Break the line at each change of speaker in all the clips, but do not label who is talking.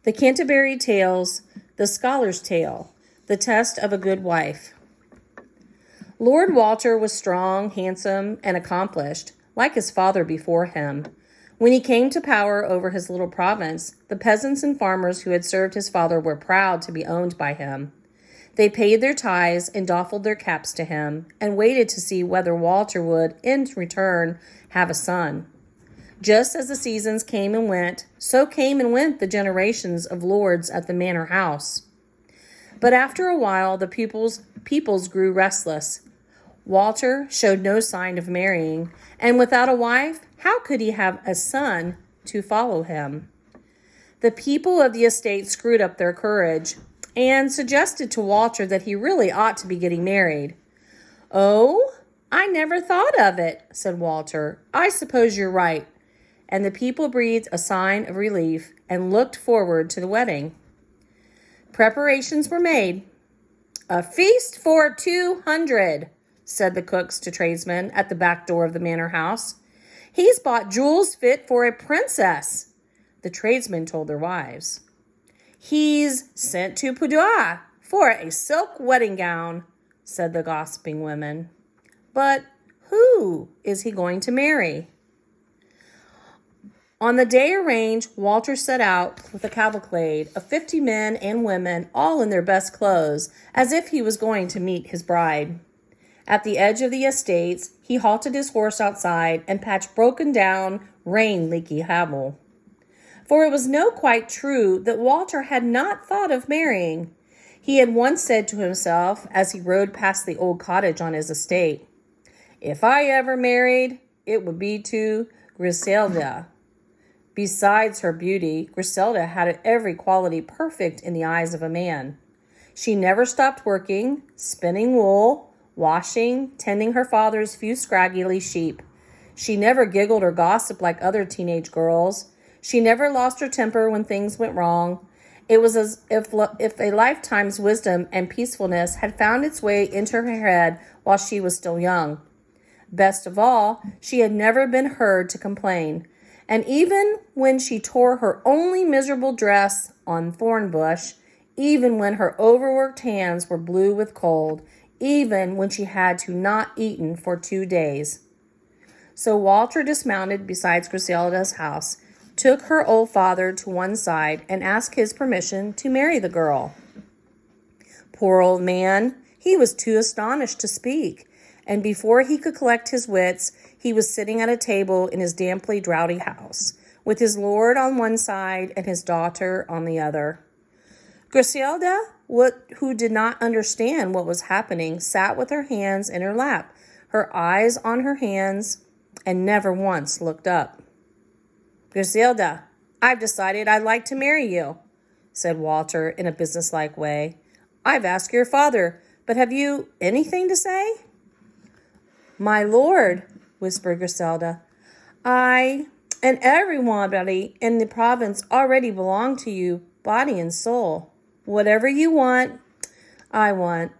The Canterbury Tales, The Scholar's Tale, The Test of a Good Wife. Lord Walter was strong, handsome, and accomplished, like his father before him. When he came to power over his little province, the peasants and farmers who had served his father were proud to be owned by him. They paid their tithes and doffed their caps to him, and waited to see whether Walter would, in return, have a son. Just as the seasons came and went, so came and went the generations of lords at the manor house. But after a while, the peoples grew restless. Walter showed no sign of marrying, and without a wife, how could he have a son to follow him? The people of the estate screwed up their courage and suggested to Walter that he really ought to be getting married. "Oh, I never thought of it," said Walter. "I suppose you're right." And the people breathed a sign of relief and looked forward to the wedding. Preparations were made. "A feast for 200, said the cooks to tradesmen at the back door of the manor house. "He's bought jewels fit for a princess," the tradesmen told their wives. "He's sent to Padua for a silk wedding gown," said the gossiping women. But who is he going to marry? On the day arranged, Walter set out with a cavalcade of 50 men and women, all in their best clothes, as if he was going to meet his bride. At the edge of the estates, he halted his horse outside and patched broken down, rain-leaky Havel. For it was no quite true that Walter had not thought of marrying. He had once said to himself, as he rode past the old cottage on his estate, "If I ever married, it would be to Griselda." Besides her beauty, Griselda had every quality perfect in the eyes of a man. She never stopped working, spinning wool, washing, tending her father's few scraggly sheep. She never giggled or gossiped like other teenage girls. She never lost her temper when things went wrong. It was as if a lifetime's wisdom and peacefulness had found its way into her head while she was still young. Best of all, she had never been heard to complain. And even when she tore her only miserable dress on Thornbush, even when her overworked hands were blue with cold, even when she had to not eaten for 2 days. So Walter dismounted beside Griselda's house, took her old father to one side, and asked his permission to marry the girl. Poor old man, he was too astonished to speak, and before he could collect his wits, he was sitting at a table in his damply draughty house, with his lord on one side and his daughter on the other. Griselda, who did not understand what was happening, sat with her hands in her lap, her eyes on her hands, and never once looked up. "Griselda, I've decided I'd like to marry you," said Walter in a businesslike way. "I've asked your father, but have you anything to say?" "My lord," whispered Griselda, "I and everybody in the province already belong to you, body and soul. Whatever you want, I want."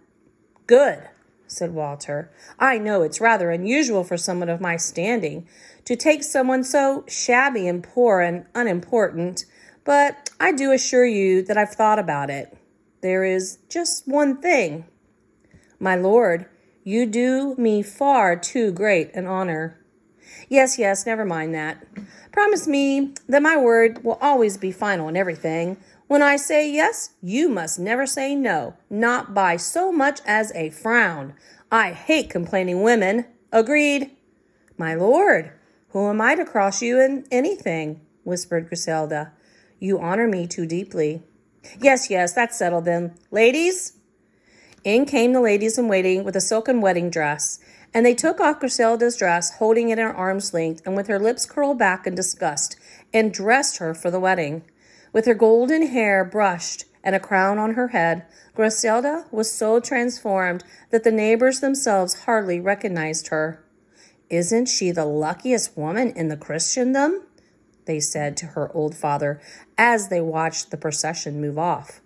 "Good," said Walter. "I know it's rather unusual for someone of my standing to take someone so shabby and poor and unimportant, but I do assure you that I've thought about it. There is just one thing." "My lord, you do me far too great an honor." Yes, never mind that. Promise me that my word will always be final in everything. When I say yes, you must never say no, not by so much as a frown. I hate complaining women. Agreed?" "My lord, who am I to cross you in anything?" whispered Griselda. "You honor me too deeply." Yes, that's settled then. Ladies?" In came the ladies in waiting with a silken wedding dress, and they took off Griselda's dress, holding it at arm's length and with her lips curled back in disgust, and dressed her for the wedding. With her golden hair brushed and a crown on her head, Griselda was so transformed that the neighbors themselves hardly recognized her. "Isn't she the luckiest woman in the Christendom?" they said to her old father as they watched the procession move off.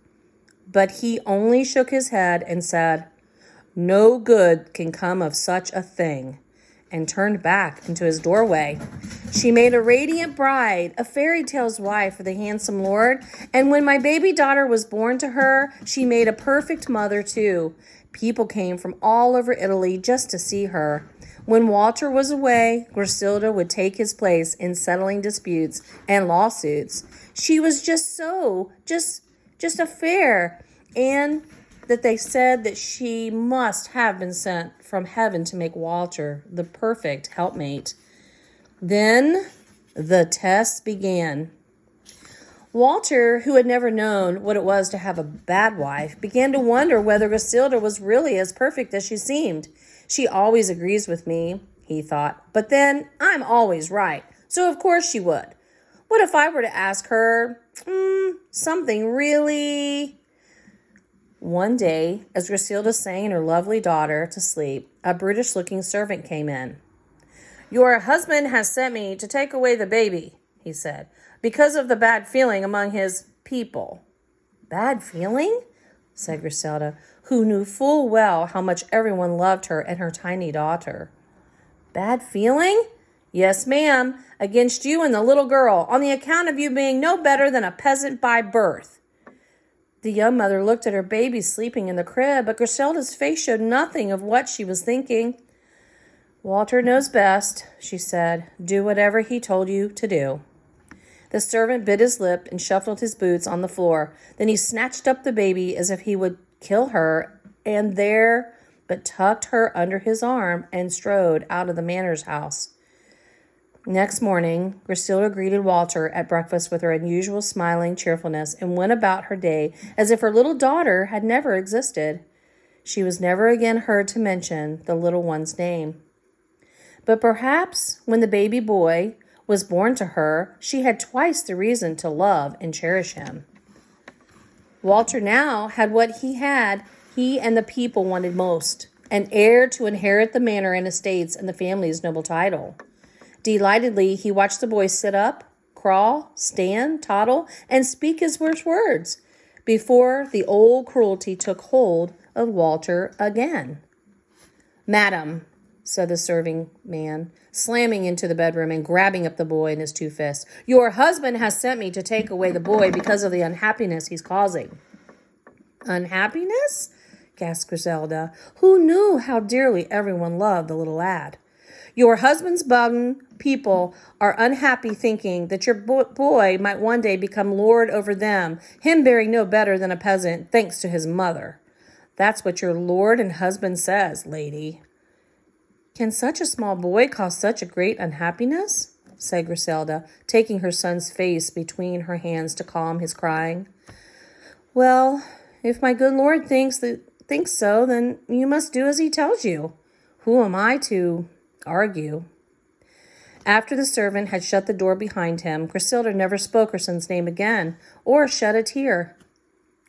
But he only shook his head and said, "No good can come of such a thing," and turned back into his doorway. She made a radiant bride, a fairy tale's wife for the handsome lord, and when my baby daughter was born to her, she made a perfect mother too. People came from all over Italy just to see her. When Walter was away, Griselda would take his place in settling disputes and lawsuits. She was just a fair, and that they said that she must have been sent from heaven to make Walter the perfect helpmate. Then the test began. Walter, who had never known what it was to have a bad wife, began to wonder whether Griselda was really as perfect as she seemed. She always agrees with me, he thought, but then I'm always right, so of course she would. What if I were to ask her something really... One day, as Griselda sang her lovely daughter to sleep, a brutish-looking servant came in. "Your husband has sent me to take away the baby," he said, "because of the bad feeling among his people." "Bad feeling?" said Griselda, who knew full well how much everyone loved her and her tiny daughter. "Bad feeling?" "Yes, ma'am, against you and the little girl, on the account of you being no better than a peasant by birth." The young mother looked at her baby sleeping in the crib, but Griselda's face showed nothing of what she was thinking. "Walter knows best," she said. "Do whatever he told you to do." The servant bit his lip and shuffled his boots on the floor. Then he snatched up the baby as if he would kill her, but tucked her under his arm and strode out of the manor's house. Next morning, Griselda greeted Walter at breakfast with her unusual smiling cheerfulness and went about her day as if her little daughter had never existed. She was never again heard to mention the little one's name. But perhaps when the baby boy was born to her, she had twice the reason to love and cherish him. Walter now had what he and the people wanted most, an heir to inherit the manor and estates and the family's noble title. Delightedly, he watched the boy sit up, crawl, stand, toddle, and speak his worst words before the old cruelty took hold of Walter again. "Madam," said the serving man, slamming into the bedroom and grabbing up the boy in his two fists, "your husband has sent me to take away the boy because of the unhappiness he's causing." "Unhappiness?" gasped Griselda, who knew how dearly everyone loved the little lad. "Your husband's button people are unhappy thinking that your boy might one day become lord over them, him bearing no better than a peasant, thanks to his mother. That's what your lord and husband says, lady." "Can such a small boy cause such a great unhappiness?" said Griselda, taking her son's face between her hands to calm his crying. "Well, if my good lord thinks so, then you must do as he tells you. Who am I to argue?" After the servant had shut the door behind him, Griselda never spoke her son's name again, or shed a tear.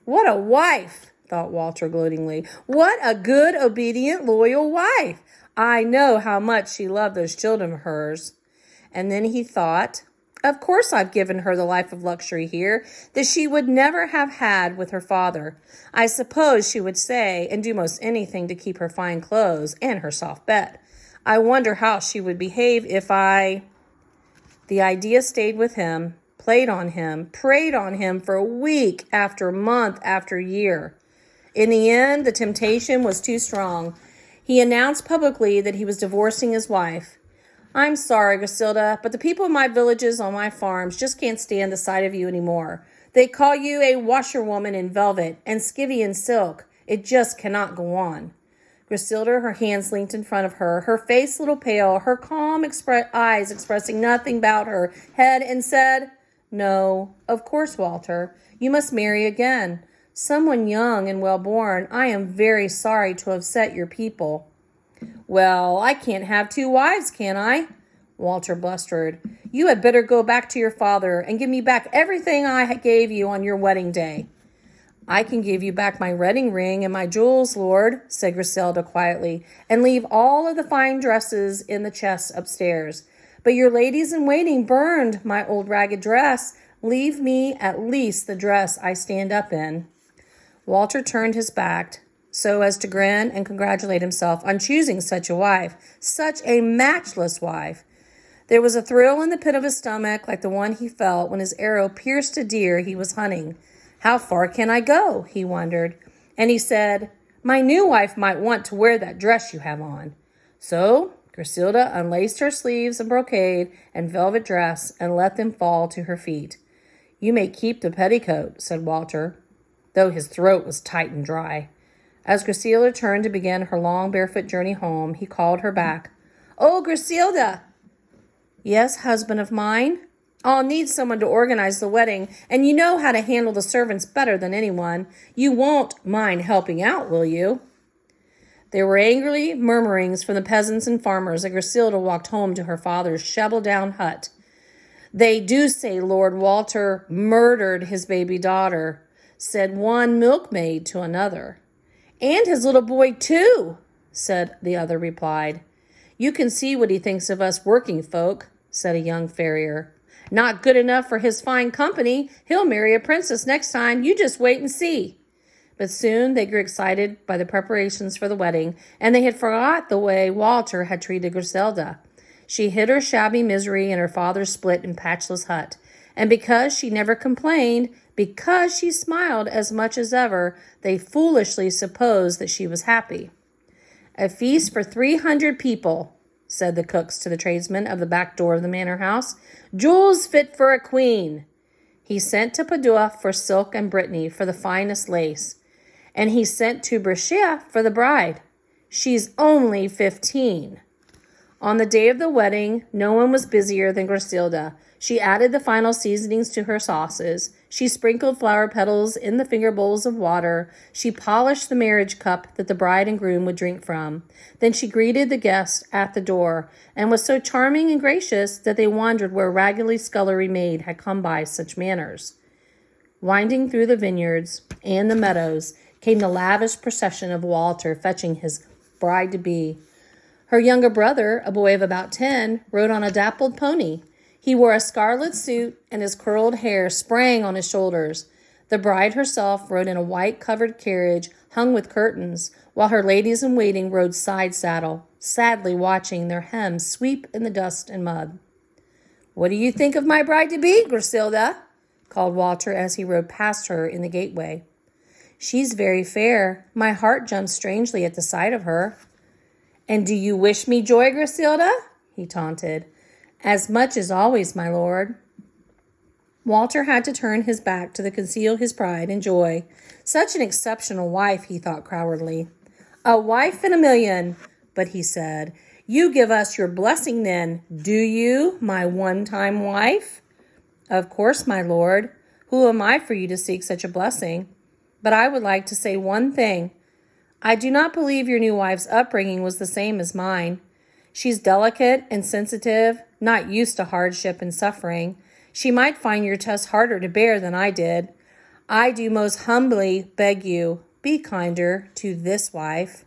"What a wife!" thought Walter gloatingly. "What a good, obedient, loyal wife! I know how much she loved those children of hers." And then he thought, "Of course I've given her the life of luxury here that she would never have had with her father. I suppose she would say and do most anything to keep her fine clothes and her soft bed. I wonder how she would behave if I..." The idea stayed with him, played on him, preyed on him for week after month after year. In the end, the temptation was too strong. He announced publicly that he was divorcing his wife. "I'm sorry, Griselda, but the people in my villages on my farms just can't stand the sight of you anymore. They call you a washerwoman in velvet and Scythian silk. It just cannot go on." Griselda, her hands linked in front of her, her face a little pale, her calm eyes expressing nothing about her head, and said, "No, of course, Walter. You must marry again. Someone young and well-born. I am very sorry to upset your people." "Well, I can't have two wives, can I?" Walter blustered. "You had better go back to your father and give me back everything I gave you on your wedding day." "I can give you back my wedding ring and my jewels, lord," said Griselda quietly, "and leave all of the fine dresses in the chest upstairs. But your ladies-in-waiting burned my old ragged dress. Leave me at least the dress I stand up in." Walter turned his back so as to grin and congratulate himself on choosing such a wife, such a matchless wife. There was a thrill in the pit of his stomach like the one he felt when his arrow pierced a deer he was hunting. How far can I go? He wondered. And he said, my new wife might want to wear that dress you have on. So Griselda unlaced her sleeves and brocade and velvet dress and let them fall to her feet. You may keep the petticoat, said Walter, though his throat was tight and dry. As Griselda turned to begin her long barefoot journey home, he called her back. Oh, Griselda! Yes, husband of mine? I'll need someone to organize the wedding, and you know how to handle the servants better than anyone. You won't mind helping out, will you? There were angry murmurings from the peasants and farmers as Griselda walked home to her father's shovel-down hut. They do say Lord Walter murdered his baby daughter, said one milkmaid to another. And his little boy, too, said the other replied. You can see what he thinks of us working folk, said a young farrier. Not good enough for his fine company. He'll marry a princess next time. You just wait and see. But soon they grew excited by the preparations for the wedding, and they had forgot the way Walter had treated Griselda. She hid her shabby misery in her father's split and patchless hut, and because she never complained, because she smiled as much as ever, they foolishly supposed that she was happy. A feast for 300 people, said the cooks to the tradesmen of the back door of the manor house. Jewels fit for a queen. He sent to Padua for silk and Brittany for the finest lace, and he sent to Brescia for the bride. She's only 15. On the day of the wedding, no one was busier than Griselda. She added the final seasonings to her sauces. She sprinkled flower petals in the finger bowls of water. She polished the marriage cup that the bride and groom would drink from. Then she greeted the guests at the door and was so charming and gracious that they wondered where raggedy scullery maid had come by such manners. Winding through the vineyards and the meadows came the lavish procession of Walter fetching his bride-to-be. Her younger brother, a boy of about 10, rode on a dappled pony. He wore a scarlet suit, and his curled hair sprang on his shoulders. The bride herself rode in a white-covered carriage hung with curtains, while her ladies-in-waiting rode side saddle, sadly watching their hems sweep in the dust and mud. What do you think of my bride-to-be, Griselda? Called Walter as he rode past her in the gateway. She's very fair. My heart jumps strangely at the sight of her. And do you wish me joy, Griselda? He taunted. As much as always, my lord. Walter had to turn his back to conceal his pride and joy. Such an exceptional wife, he thought cowardly. A wife in a million, but he said, you give us your blessing then, do you, my one-time wife? Of course, my lord. Who am I for you to seek such a blessing? But I would like to say one thing. I do not believe your new wife's upbringing was the same as mine. She's delicate and sensitive, not used to hardship and suffering. She might find your test harder to bear than I did. I do most humbly beg you, be kinder to this wife.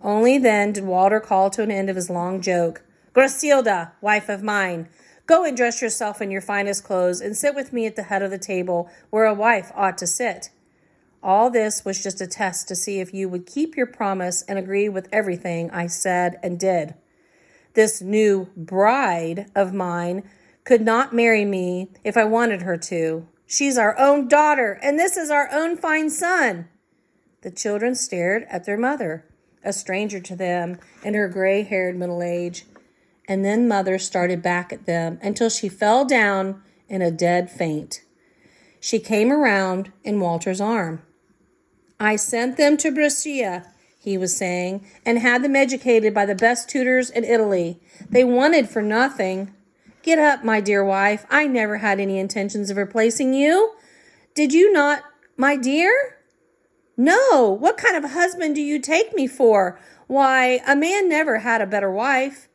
Only then did Walter call to an end of his long joke. Griselda, wife of mine, go and dress yourself in your finest clothes and sit with me at the head of the table where a wife ought to sit. All this was just a test to see if you would keep your promise and agree with everything I said and did. This new bride of mine could not marry me if I wanted her to. She's our own daughter, and this is our own fine son. The children stared at their mother, a stranger to them in her gray-haired middle age, and then mother started back at them until she fell down in a dead faint. She came around in Walter's arm. I sent them to Brescia, he was saying, and had them educated by the best tutors in Italy. They wanted for nothing. Get up, my dear wife. I never had any intentions of replacing you. Did you not, my dear? No. What kind of husband do you take me for? Why, a man never had a better wife.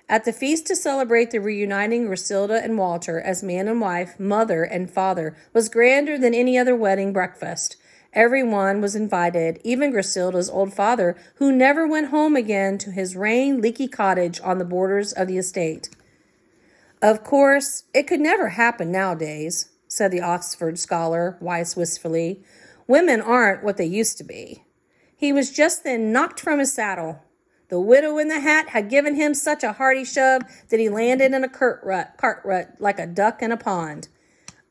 At the feast to celebrate the reuniting Griselda and Walter as man and wife, mother and father, was grander than any other wedding breakfast. Everyone was invited, even Griselda's old father, who never went home again to his rain-leaky cottage on the borders of the estate. Of course, it could never happen nowadays, said the Oxford scholar, wise wistfully. Women aren't what they used to be. He was just then knocked from his saddle. The widow in the hat had given him such a hearty shove that he landed in a cart rut like a duck in a pond.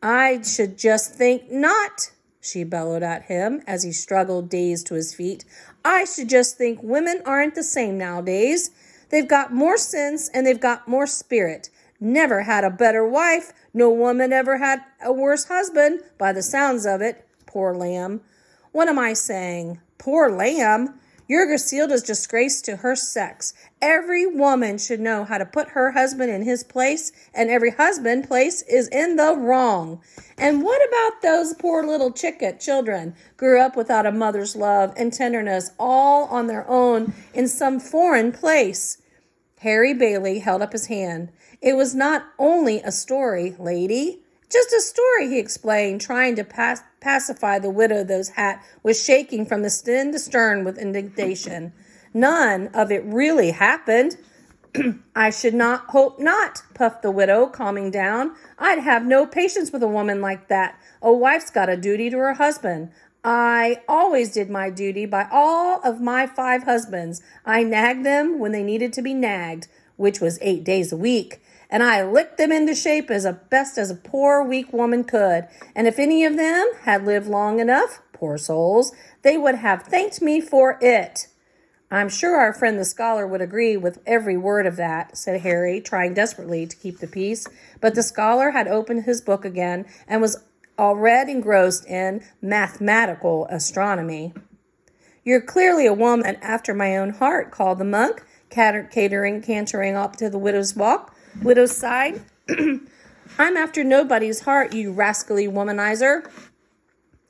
I should just think not, she bellowed at him as he struggled dazed to his feet. I should just think women aren't the same nowadays. They've got more sense and they've got more spirit. Never had a better wife. No woman ever had a worse husband, by the sounds of it. Poor lamb. What am I saying? Poor lamb? You're Gracilda's disgrace to her sex. Every woman should know how to put her husband in his place, and every husband place is in the wrong. And what about those poor little children, grew up without a mother's love and tenderness, all on their own in some foreign place? Harry Bailey held up his hand. It was not only a story, lady. Just a story, he explained, trying to pacify the widow whose hat was shaking from the stem to stern with indignation. None of it really happened. I should not hope not, puffed the widow, calming down. I'd have no patience with a woman like that. A wife's got a duty to her husband. I always did my duty by all of my 5 husbands. I nagged them when they needed to be nagged, which was 8 days a week. And I licked them into shape as best as a poor, weak woman could. And if any of them had lived long enough, poor souls, they would have thanked me for it. I'm sure our friend the scholar would agree with every word of that, said Harry, trying desperately to keep the peace. But the scholar had opened his book again and was already engrossed in mathematical astronomy. You're clearly a woman after my own heart, called the monk, cantering up to the widow's side. I'm after nobody's heart, you rascally womanizer.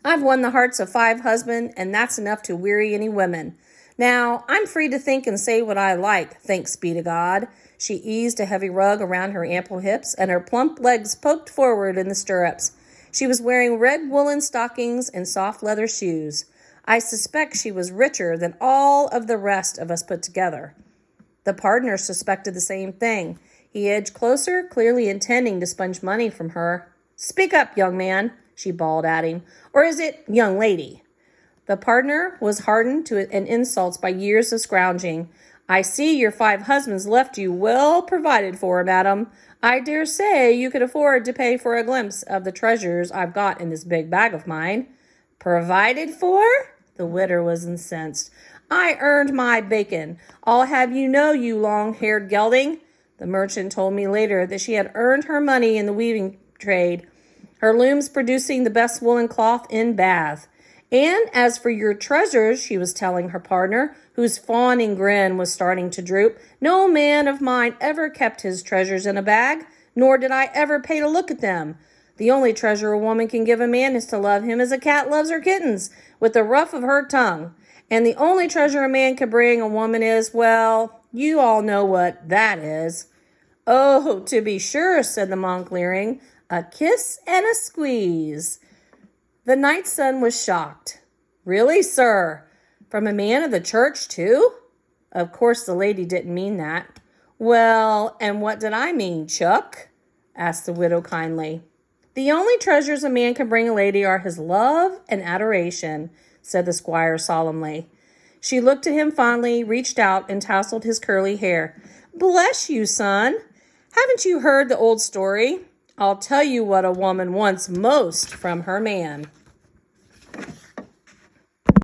I've won the hearts of 5 husbands, and that's enough to weary any women. Now, I'm free to think and say what I like, thanks be to God. She eased a heavy rug around her ample hips, and her plump legs poked forward in the stirrups. She was wearing red woolen stockings and soft leather shoes. I suspect she was richer than all of the rest of us put together. The partner suspected the same thing. He edged closer, clearly intending to sponge money from her. Speak up, young man, she bawled at him. Or is it young lady? The partner was hardened to insults by years of scrounging. I see your 5 husbands left you well provided for, madam. I dare say you could afford to pay for a glimpse of the treasures I've got in this big bag of mine. Provided for? The widow was incensed. I earned my bacon. I'll have you know, you long-haired gelding. The merchant told me later that she had earned her money in the weaving trade, her looms producing the best woolen cloth in Bath. And as for your treasures, she was telling her partner, whose fawning grin was starting to droop, no man of mine ever kept his treasures in a bag, nor did I ever pay to look at them. The only treasure a woman can give a man is to love him as a cat loves her kittens, with the ruff of her tongue. And the only treasure a man can bring a woman is, well, you all know what that is. Oh, to be sure, said the monk, leering. A kiss and a squeeze. The night sun was shocked. Really, sir? From a man of the church, too? Of course, the lady didn't mean that. Well, and what did I mean, Chuck? Asked the widow kindly. The only treasures a man can bring a lady are his love and adoration, said the squire solemnly. She looked at him fondly, reached out, and tousled his curly hair. Bless you, son. Haven't you heard the old story? I'll tell you what a woman wants most from her man.